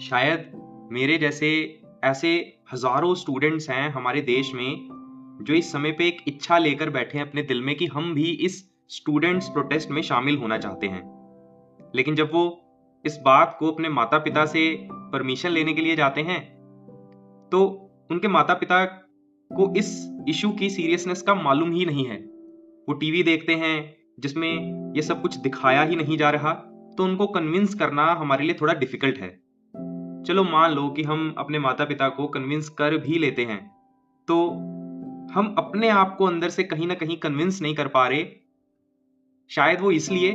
शायद मेरे जैसे ऐसे हजारों स्टूडेंट्स हैं हमारे देश में जो इस समय पे एक इच्छा लेकर बैठे हैं अपने दिल में कि हम भी इस स्टूडेंट्स प्रोटेस्ट में शामिल होना चाहते हैं। लेकिन जब वो इस बात को अपने माता पिता से परमिशन लेने के लिए जाते हैं तो उनके माता पिता को इस इशू की सीरियसनेस का मालूम ही नहीं है। वो टीवी देखते हैं जिसमें ये सब कुछ दिखाया ही नहीं जा रहा, तो उनको कन्विंस करना हमारे लिए थोड़ा डिफिकल्ट है। चलो मान लो कि हम अपने माता पिता को कन्विंस कर भी लेते हैं, तो हम अपने आप को अंदर से कहीं ना कहीं कन्विंस नहीं कर पा रहे। शायद वो इसलिए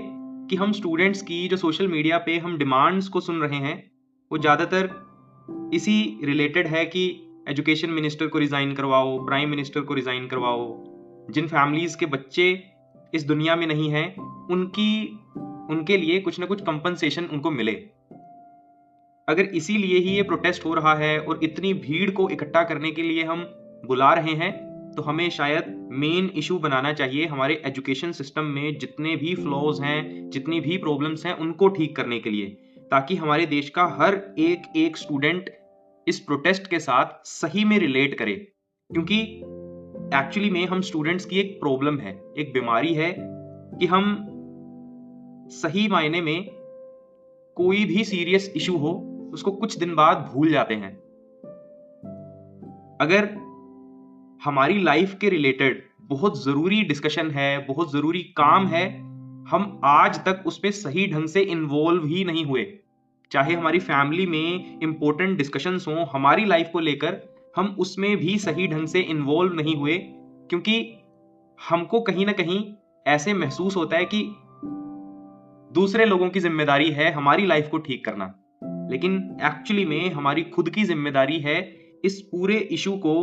कि हम स्टूडेंट्स की जो सोशल मीडिया पे हम डिमांड्स को सुन रहे हैं वो ज़्यादातर इसी रिलेटेड है कि एजुकेशन मिनिस्टर को रिज़ाइन करवाओ, प्राइम मिनिस्टर को रिज़ाइन करवाओ। जिन फैमिलीज़ के बच्चे इस दुनिया में नहीं हैं उनके लिए कुछ ना कुछ कंपनसेशन उनको मिले। अगर इसीलिए ही ये प्रोटेस्ट हो रहा है और इतनी भीड़ को इकट्ठा करने के लिए हम बुला रहे हैं, तो हमें शायद मेन इशू बनाना चाहिए हमारे एजुकेशन सिस्टम में जितने भी फ्लॉज हैं, जितनी भी प्रॉब्लम्स हैं, उनको ठीक करने के लिए, ताकि हमारे देश का हर एक स्टूडेंट इस प्रोटेस्ट के साथ सही में रिलेट करे। क्योंकि एक्चुअली में हम स्टूडेंट्स की एक प्रॉब्लम है, एक बीमारी है कि हम सही मायने में कोई भी सीरियस इशू हो उसको कुछ दिन बाद भूल जाते हैं। अगर हमारी लाइफ के रिलेटेड बहुत जरूरी डिस्कशन है, बहुत जरूरी काम है, हम आज तक उस पर सही ढंग से इन्वॉल्व ही नहीं हुए, चाहे हमारी फैमिली में इंपॉर्टेंट डिस्कशंस हो हमारी लाइफ को लेकर, हम उसमें भी सही ढंग से इन्वॉल्व नहीं हुए, क्योंकि हमको कहीं ना कहीं ऐसे महसूस होता है कि दूसरे लोगों की जिम्मेदारी है हमारी लाइफ को ठीक करना। लेकिन एक्चुअली में हमारी खुद की जिम्मेदारी है इस पूरे इशू को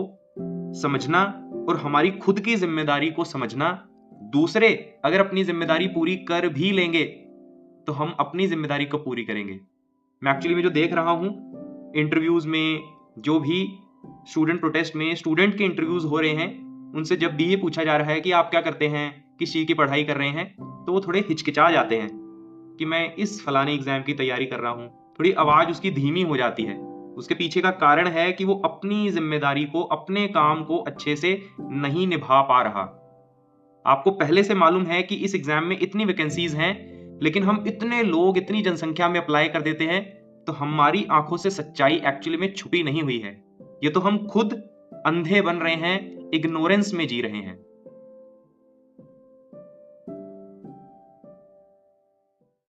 समझना और हमारी खुद की जिम्मेदारी को समझना। दूसरे अगर अपनी जिम्मेदारी पूरी कर भी लेंगे तो हम अपनी जिम्मेदारी को पूरी करेंगे। मैं एक्चुअली में जो देख रहा हूं इंटरव्यूज में, जो भी स्टूडेंट प्रोटेस्ट में स्टूडेंट के इंटरव्यूज हो रहे हैं, उनसे जब भी ये पूछा जा रहा है कि आप क्या करते हैं, किस चीज की पढ़ाई कर रहे हैं, तो वो थोड़े हिचकिचा जाते हैं कि मैं इस फलाने एग्जाम की तैयारी कर रहा हूं। थोड़ी आवाज उसकी धीमी हो जाती है। उसके पीछे का कारण है कि वो अपनी जिम्मेदारी को, अपने काम को अच्छे से नहीं निभा पा रहा। आपको पहले से मालूम है कि इस एग्जाम में इतनी वैकेंसीज हैं, लेकिन हम इतने लोग इतनी जनसंख्या में अप्लाई कर देते हैं, तो हमारी आंखों से सच्चाई एक्चुअली में छुपी नहीं हुई है। ये तो हम खुद अंधे बन रहे हैं, इग्नोरेंस में जी रहे हैं।